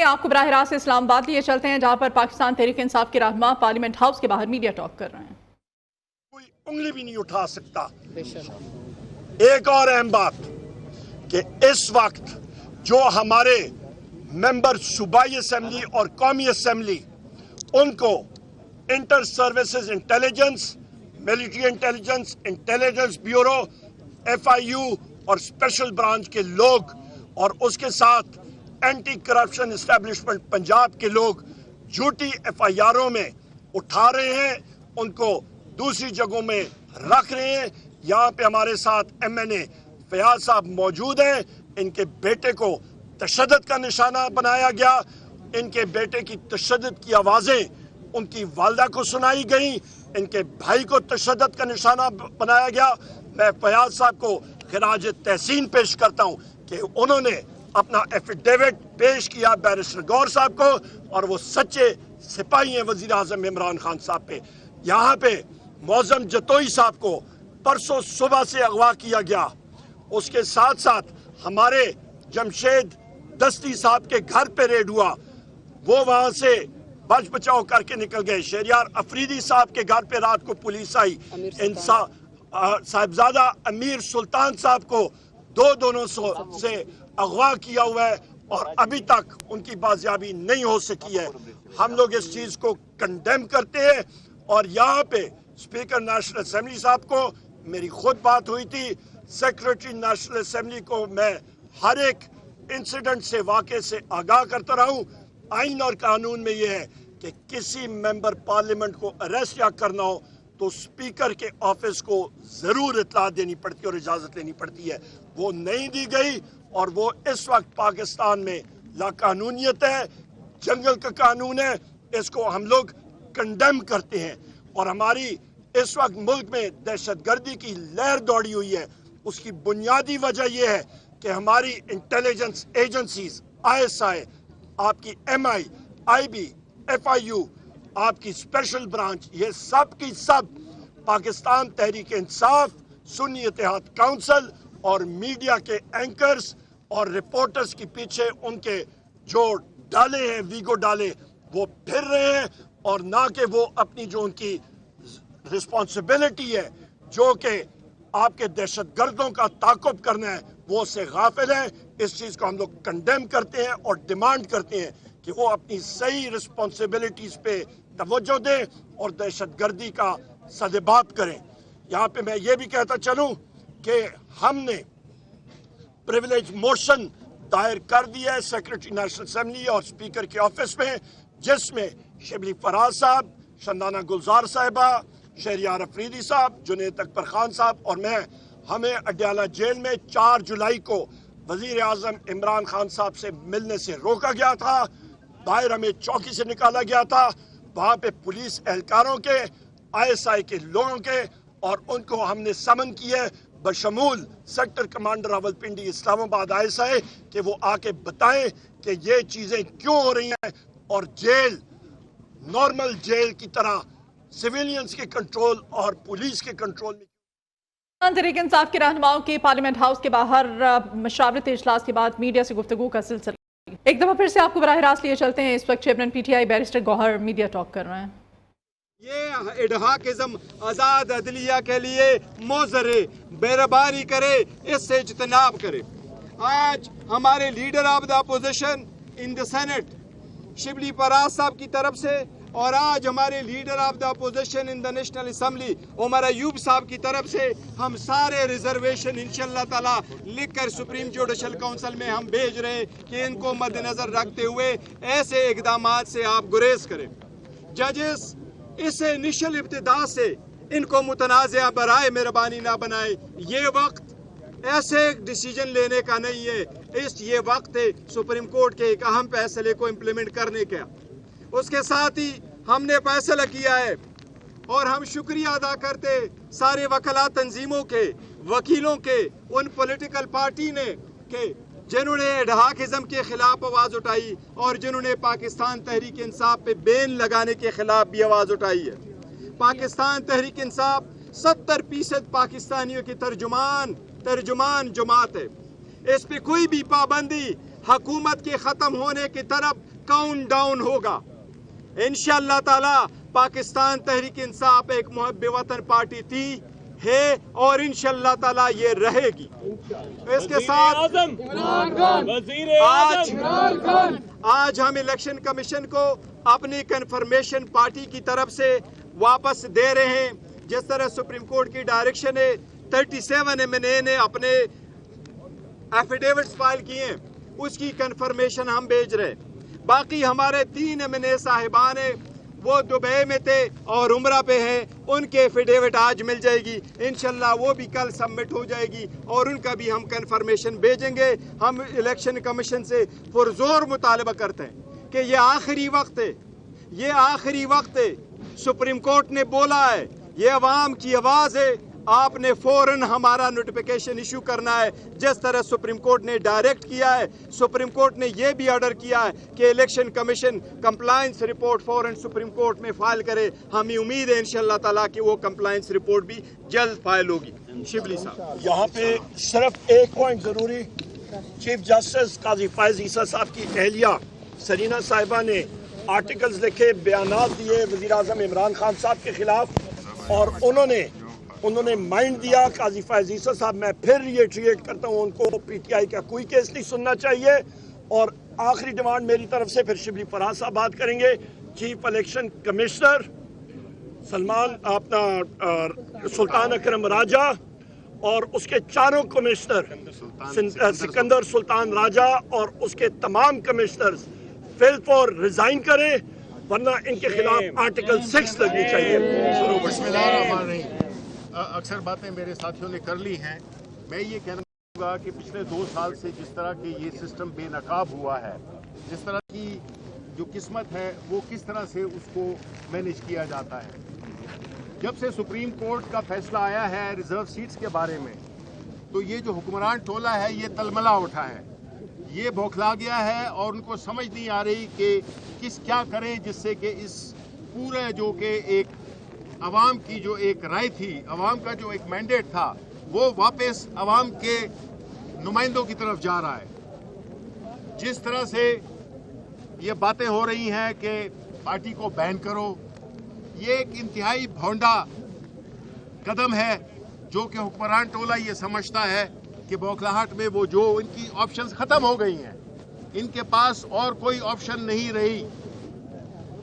आपको बराह रास्त इस्लामाबाद लिए चलते हैं, जहां पर पाकिस्तान तहरीक इंसाफ के रहनुमा पार्लियामेंट हाउस के बाहर मीडिया टॉक कर रहे हैं। कोई उंगली भी नहीं उठा सकता। एक और अहम बात कि इस वक्त जो हमारे मेंबर सूबाई असेंबली और कौमी असेंबली, उनको inter services intelligence, military intelligence, intelligence bureau, FIU और स्पेशल ब्रांच के लोग और उसके साथ एंटी करप्शन एस्टेब्लिशमेंट पंजाब के लोग झूठी FIRों में उठा रहे हैं, उनको दूसरी जगहों में रख रहे हैं। यहाँ पे हमारे साथ MNA फयाज साहब मौजूद हैं। इनके बेटे को तशद्दुद का निशाना बनाया गया। इनके बेटे की तशद्दुद की आवाज़ें उनकी वालदा को सुनाई गई। इनके भाई को तशद्दुद का निशाना बनाया गया। मैं फयाज साहब को खिराज तहसीन पेश करता हूँ कि उन्होंने अपना एफिडेविट पेश किया बैरिस्टर गौर साहब को, और वो सच्चे सिपाही हैं वज़ीर आज़म इमरान खान साहब पे। यहाँ पे मौज़म जतोई साहब को परसों सुबह से अगवा किया गया। उसके साथ साथ हमारे जमशेद दस्ती साहब के घर पे रेड हुआ, वो वहाँ से बच बचाव करके निकल गए। शहरियार अफरीदी साहब के घर पे रात को पुलिस आई। साहिबजादा अमीर सुल्तान साहब को दोनों से अगवा किया हुआ है और अभी तक उनकी बाजियाबी नहीं हो सकी है। हम लोग इस चीज़ को कंडेम करते हैं। और यहाँ पे स्पीकर नेशनल असेंबली साहब को मेरी खुद बात हुई थी। सेक्रेटरी नेशनल असेंबली को मैं हर एक इंसिडेंट से, वाक़े से आगाह करता रहा हूँ। आइन और कानून में ये है कि किसी मेंबर पार्लियामेंट को अरेस्ट या करना हो तो स्पीकर के ऑफिस को ज़रूर इत्तला देनी पड़ती है और इजाज़त लेनी पड़ती है। वो नहीं दी गई और वो इस वक्त पाकिस्तान में लाकानूनियत है, जंगल का कानून है। इसको हम लोग कंडेम करते हैं। और हमारी इस वक्त मुल्क में दहशतगर्दी की लहर दौड़ी हुई है। उसकी बुनियादी वजह यह है कि हमारी इंटेलिजेंस एजेंसीज, ISI, आपकी MI, IB, FIU, आपकी स्पेशल ब्रांच, ये सब की सब पाकिस्तान तहरीक इंसाफ, सुन्नी इत्तेहाद काउंसिल और मीडिया के एंकर्स और रिपोर्टर्स के पीछे उनके जो डाले हैं, वीगो डाले, वो फिर रहे हैं। और ना कि वो अपनी जो उनकी रिस्पॉन्सिबिलिटी है, जो कि आपके दहशतगर्दों का ताक़ुब करना है, वो उससे गाफिल है। इस चीज़ को हम लोग कंडेम करते हैं और डिमांड करते हैं कि वो अपनी सही रिस्पॉन्सिबिलिटीज़ पे तवज्जो दें और दहशतगर्दी का सदेबात करें। यहाँ पे मैं ये भी कहता चलूँ कि हमने प्रिविलेज मोशन दायर कर दिया है सेक्रेटरी नेशनल असेंबली और स्पीकर के ऑफिस में, जिसमें शिबली फराज साहब, शंदाना गुलजार साहिबा, शहरियार अफरीदी साहब, जुनेद अकबर खान साहब और मैं, हमें अडयाला जेल में 4 जुलाई को वज़ीर आज़म इमरान खान साहब से मिलने से रोका गया था। बाहर हमें चौकी से निकाला गया था। वहाँ पे पुलिस एहलकारों के, ISI के लोगों के, और उनको हमने समन किए बशमूल sector commander Rawalpindi Islamabad ISI कि वो आके बताएं कि ये चीज़ें क्यों हो रही हैं और जेल नॉर्मल जेल की तरह सिविलियंस के कंट्रोल और पुलिस के कंट्रोल में। तहरीक इंसाफ के रहनुमाओं के पार्लियामेंट हाउस के बाहर मशावरती इजलास के बाद मीडिया से गुफ्तगू का सिलसिला। एक दफा फिर से आपको बराह रास्त लिए चलते हैं। इस वक्त chairman PTI barrister Gohar media talk कर रहे हैं। ये इडहाकिज्म आज़ाद अदलिया के लिए मोज़रे बेरबारी करे, इससे इज्तनाब करे। आज हमारे leader of the opposition in the senate Shibli Faraz sahab की तरफ से, और आज हमारे leader of the opposition in the national assembly Omar Ayub sahab की तरफ से हम सारे रिजर्वेशन इंशाअल्लाह ताला लिखकर सुप्रीम जुडिशल काउंसिल में हम भेज रहे हैं कि इनको मद्देनजर रखते हुए ऐसे इकदामात से आप गुरेज करें। जजेस इस इनिशियल इब्तिदा से इनको मुतनाज़ा बराए मेहरबानी ना बनाए। ये वक्त ऐसे डिसीजन लेने का नहीं है, ये वक्त है सुप्रीम कोर्ट के एक अहम फैसले को इम्प्लीमेंट करने का। उसके साथ ही हमने फैसला किया है और हम शुक्रिया अदा करते सारे वकला तंजीमों के, वकीलों के, उन पॉलिटिकल पार्टी ने के जिन्होंने इडहाकिज्म के खिलाफ आवाज़ उठाई और जिन्होंने पाकिस्तान तहरीक इंसाफ पे बैन लगाने के खिलाफ भी आवाज़ उठाई है। पाकिस्तान तहरीक इंसाफ 70% पाकिस्तानियों की तर्जुमान जमात है। इस पे कोई भी पाबंदी हुकूमत के ख़त्म होने की तरफ काउंट डाउन होगा। इंशाअल्लाह ताला पाकिस्तान तहरीक इंसाफ एक मुहब्बे वतन पार्टी थी, है और इंशाअल्लाह ताला ये रहेगी। इसके साथ आज हम इलेक्शन कमीशन को अपनी कन्फर्मेशन पार्टी की तरफ से वापस दे रहे हैं। जिस तरह सुप्रीम कोर्ट की डायरेक्शन है, 37 MNA ने अपने एफिडेविट्स फाइल किए, उसकी कन्फर्मेशन हम भेज रहे हैं। बाकी हमारे 3 MNA साहिबान हैं, वो दुबई में थे और उम्रा पे हैं, उनके एफिडेविट आज मिल जाएगी इंशाल्लाह, वो भी कल सबमिट हो जाएगी और उनका भी हम कन्फर्मेशन भेजेंगे। हम इलेक्शन कमीशन से पुरजोर मुतालबा करते हैं कि ये आखिरी वक्त है, ये आखिरी वक्त है। सुप्रीम कोर्ट ने बोला है, ये अवाम की आवाज़ है, आपने फौरन हमारा नोटिफिकेशन इशू करना है, जिस तरह सुप्रीम कोर्ट ने डायरेक्ट किया है। सुप्रीम कोर्ट ने यह भी ऑर्डर किया है कि इलेक्शन कमीशन कंप्लायंस रिपोर्ट फौरन सुप्रीम कोर्ट में फाइल करे। हमें उम्मीद है इंशाअल्लाह ताला कि वो कंप्लायंस रिपोर्ट भी जल्द फाइल होगी। शिबली साहब, यहाँ पे सिर्फ एक पॉइंट जरूरी, चीफ जस्टिस काजी फैज ईसा साहब की अहलिया सरीना साहिबा ने आर्टिकल्स लिखे, बयानात दिए वज़ीर आज़म इमरान खान साहब के खिलाफ, और उन्होंने माइंड दिया। काजी फैज ईसा साहब, मैं फिर रिएट्रिएट करता हूँ, उनको PTI का कोई केस नहीं सुनना चाहिए। और आखिरी डिमांड मेरी तरफ से, फिर शिबली फराज साहब बात करेंगे, चीफ इलेक्शन कमिश्नर सुल्तान अकरम राजा और उसके चारों कमिश्नर सिकंदर सुल्तान राजा और उसके तमाम कमिश्नर्स फिल फॉर रिजाइन करें, वरना इनके खिलाफ आर्टिकल 6 लगनी चाहिए। अक्सर बातें मेरे साथियों ने कर ली हैं। मैं ये कहना चाहूँगा कि पिछले 2 साल से जिस तरह के ये सिस्टम बेनकाब हुआ है, जिस तरह की जो किस्मत है वो किस तरह से उसको मैनेज किया जाता है। जब से सुप्रीम कोर्ट का फैसला आया है रिजर्व सीट्स के बारे में, तो ये जो हुक्मरान टोला है ये तलमला उठा है, ये बौखला गया है और उनको समझ नहीं आ रही कि क्या करें जिससे कि इस पूरे जो कि एक अवाम की जो एक राय थी, अवाम का जो एक मैंडेट था, वो वापस अवाम के नुमाइंदों की तरफ जा रहा है। जिस तरह से ये बातें हो रही हैं कि पार्टी को बैन करो, ये एक इंतहाई भौंडा कदम है जो कि हुक्मरान टोला ये समझता है कि बौखलाहट में वो जो इनकी ऑप्शंस ख़त्म हो गई हैं, इनके पास और कोई ऑप्शन नहीं रही।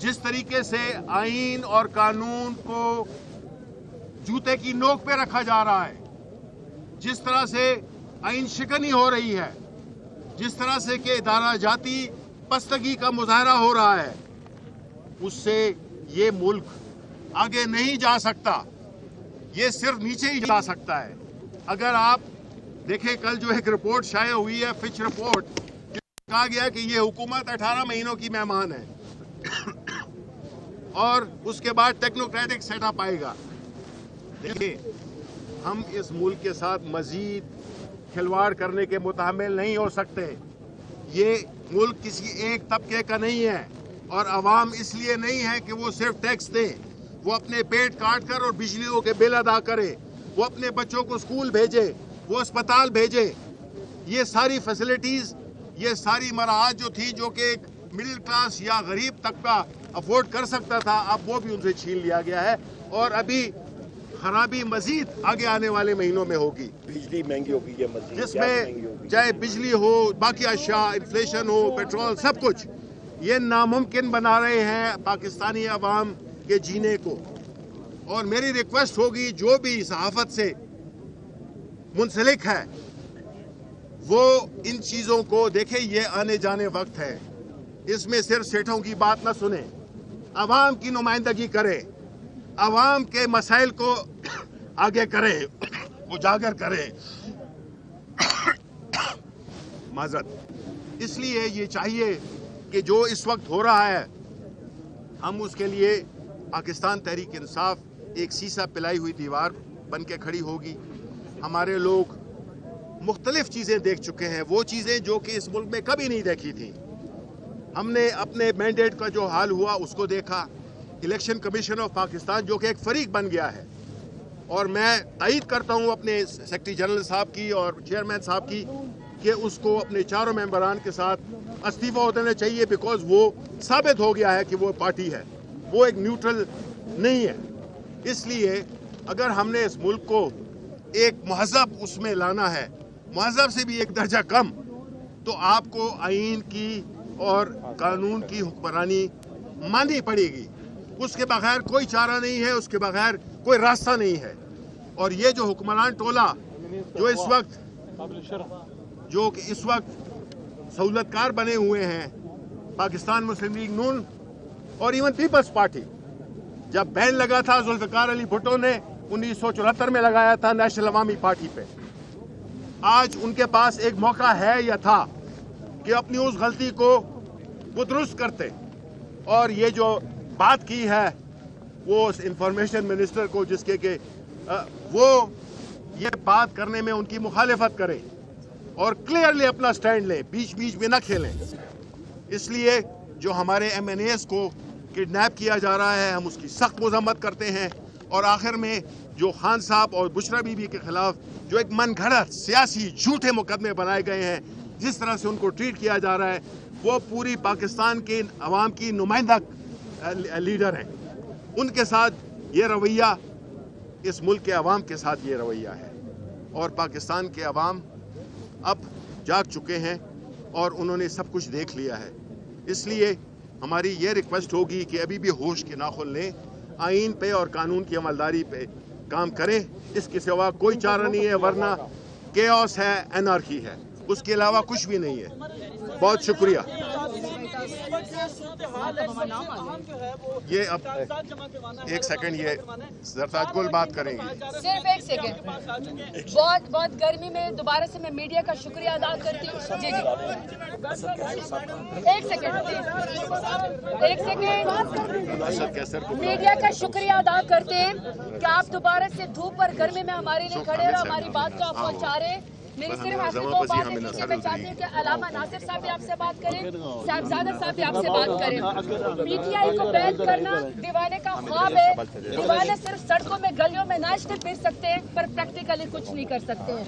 जिस तरीके से आईन और कानून को जूते की नोक पे रखा जा रहा है, जिस तरह से आईन शिकनी हो रही है, जिस तरह से कि इदारा जाती पस्तगी का मुजाहरा हो रहा है, उससे ये मुल्क आगे नहीं जा सकता, ये सिर्फ नीचे ही जा सकता है। अगर आप देखें, कल जो एक रिपोर्ट शाया हुई है, फिच रिपोर्ट, कहा गया कि ये हुकूमत 18 महीनों की मेहमान है और उसके बाद टेक्नोक्रेटिक सेटअप आएगा। देखिए, हम इस मुल्क के साथ मजीद खिलवाड़ करने के मुतहम्मिल नहीं हो सकते। ये मुल्क किसी एक तबके का नहीं है और अवाम इसलिए नहीं है कि वो सिर्फ टैक्स दे, वो अपने पेट काट कर और बिजलियों के बिल अदा करे, वो अपने बच्चों को स्कूल भेजे, वो अस्पताल भेजे। ये सारी फैसिलिटीज़, ये सारी मराहत जो थी, जो कि एक मिडिल क्लास या गरीब तबका अफोर्ड कर सकता था, अब वो भी उनसे छीन लिया गया है और अभी खराबी मजीद आगे आने वाले महीनों में होगी। बिजली महंगी होगी, ये मजीद जिसमें चाहे बिजली हो, बाकी अशिया, इन्फ्लेशन हो, पेट्रोल, सब कुछ ये नामुमकिन बना रहे हैं पाकिस्तानी अवाम के जीने को। और मेरी रिक्वेस्ट होगी, जो भी सहाफत से मुंसलिक है वो इन चीज़ों को देखे। ये आने जाने वक्त है, इसमें सिर्फ सेठों की बात ना सुने, अवाम की नुमाइंदगी करे, अवाम के मसाइल को आगे करे, उजागर करे। माजरत, इसलिए ये चाहिए कि जो इस वक्त हो रहा है, हम उसके लिए पाकिस्तान तहरीक इंसाफ एक सीसा पिलाई हुई दीवार बन के खड़ी होगी। हमारे लोग मुख्तलिफ चीज़ें देख चुके हैं, वो चीज़ें जो कि इस मुल्क में कभी नहीं देखी थी। हमने अपने मैंडेट का जो हाल हुआ उसको देखा। इलेक्शन कमीशन ऑफ पाकिस्तान जो कि एक फरीक बन गया है, और मैं तायद करता हूँ अपने सेक्रेटरी जनरल साहब की और चेयरमैन साहब की کہ اس کو اپنے چاروں ممبران کے ساتھ استعفیٰ دینا چاہیے، بیکاز وہ ثابت ہو گیا ہے کہ وہ پارٹی ہے، وہ ایک نیوٹرل نہیں ہے۔ اس لیے اگر ہم نے اس ملک کو ایک مہذب اس میں لانا ہے، مہذب سے بھی ایک درجہ کم، تو آپ کو آئین کی اور قانون کی حکمرانی ماننی پڑے گی۔ اس کے بغیر کوئی چارہ نہیں ہے، اس کے بغیر کوئی راستہ نہیں ہے۔ اور یہ جو حکمران ٹولہ جو اس وقت سہولت کار بنے ہوئے ہیں، پاکستان مسلم لیگ نون اور ایون پیپلز پارٹی، جب بین لگا تھا ذوالفقار علی بھٹو نے 1974 میں لگایا تھا نیشنل عوامی پارٹی پہ، آج ان کے پاس ایک موقع ہے یا تھا کہ اپنی اس غلطی کو وہ درست کرتے، اور یہ جو بات کی ہے وہ اس انفارمیشن منسٹر کو، جس کے کہ وہ یہ بات کرنے میں ان کی مخالفت کرے اور کلیئرلی اپنا سٹینڈ لیں، بیچ بیچ میں نہ کھیلیں۔ اس لیے جو ہمارے ایم این ایز کو کڈنیپ کیا جا رہا ہے، ہم اس کی سخت مذمت کرتے ہیں، اور آخر میں جو خان صاحب اور بشرا بی بی کے خلاف جو ایک من گھڑت سیاسی جھوٹے مقدمے بنائے گئے ہیں، جس طرح سے ان کو ٹریٹ کیا جا رہا ہے، وہ پوری پاکستان کے عوام کی نمائندہ لیڈر ہیں، ان کے ساتھ یہ رویہ، اس ملک کے عوام کے ساتھ یہ رویہ ہے، اور پاکستان کے عوام اب جاگ چکے ہیں اور انہوں نے سب کچھ دیکھ لیا ہے۔ اس لیے ہماری یہ ریکویسٹ ہوگی کہ ابھی بھی ہوش کے ناخن لیں، آئین پہ اور قانون کی عملداری پہ کام کریں، اس کے سوا کوئی چارہ نہیں ہے، ورنہ کیوس ہے، انارکی ہے، اس کے علاوہ کچھ بھی نہیں ہے۔ بہت شکریہ۔ یہ اب ایک سیکنڈ، یہ زرتاج گل بات کریں گے، صرف ایک سیکنڈ۔ بہت گرمی میں دوبارہ سے میں میڈیا کا شکریہ ادا کرتی ہوں۔ جی ایک سیکنڈ، میڈیا کا شکریہ ادا کرتے ہیں کہ آپ دوبارہ سے دھوپ اور گرمی میں ہمارے لیے کھڑے اور ہماری بات کو آپ پہنچا رہے ہیں۔ میری صرف آپ سے دو بات ہے جس میں چاہتی ہوں کہ علامہ ناصر صاحب بھی آپ سے بات کریں، صاحبزادہ صاحب بھی آپ سے بات کریں۔ پی ٹی آئی کو بیل کرنا دیوانے کا خواب ہے، دیوانے صرف سڑکوں میں گلیوں میں ناچتے پھر سکتے ہیں پر پریکٹیکلی کچھ نہیں کر سکتے ہیں۔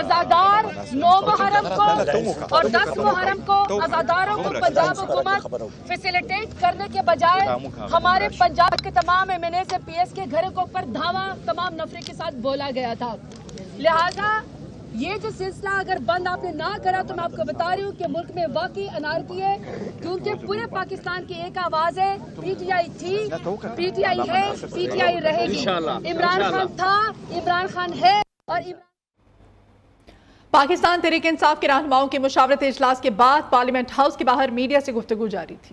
عزادار 9 محرم کو اور 10 محرم کو عزاداروں کو پنجاب حکومت فیسیلیٹیٹ کرنے کے بجائے ہمارے پنجاب کے تمام ایم این اے سے پی ایس کے گھروں کے اوپر دھاوا تمام نفرے کے ساتھ بولا گیا تھا۔ لہٰذا یہ جو سلسلہ اگر بند آپ نے نہ کرا تو میں آپ کو بتا رہی ہوں کہ ملک میں واقعی انارکی ہے، کیونکہ پورے پاکستان کی ایک آواز ہے، پی ٹی آئی تھی، پی ٹی آئی ہے، پی ٹی آئی رہے گی۔ عمران خان تھا، عمران خان ہے، اور پاکستان تحریک انصاف کے رہنماؤں کے مشاورتی اجلاس کے بعد پارلیمنٹ ہاؤس کے باہر میڈیا سے گفتگو جاری تھی۔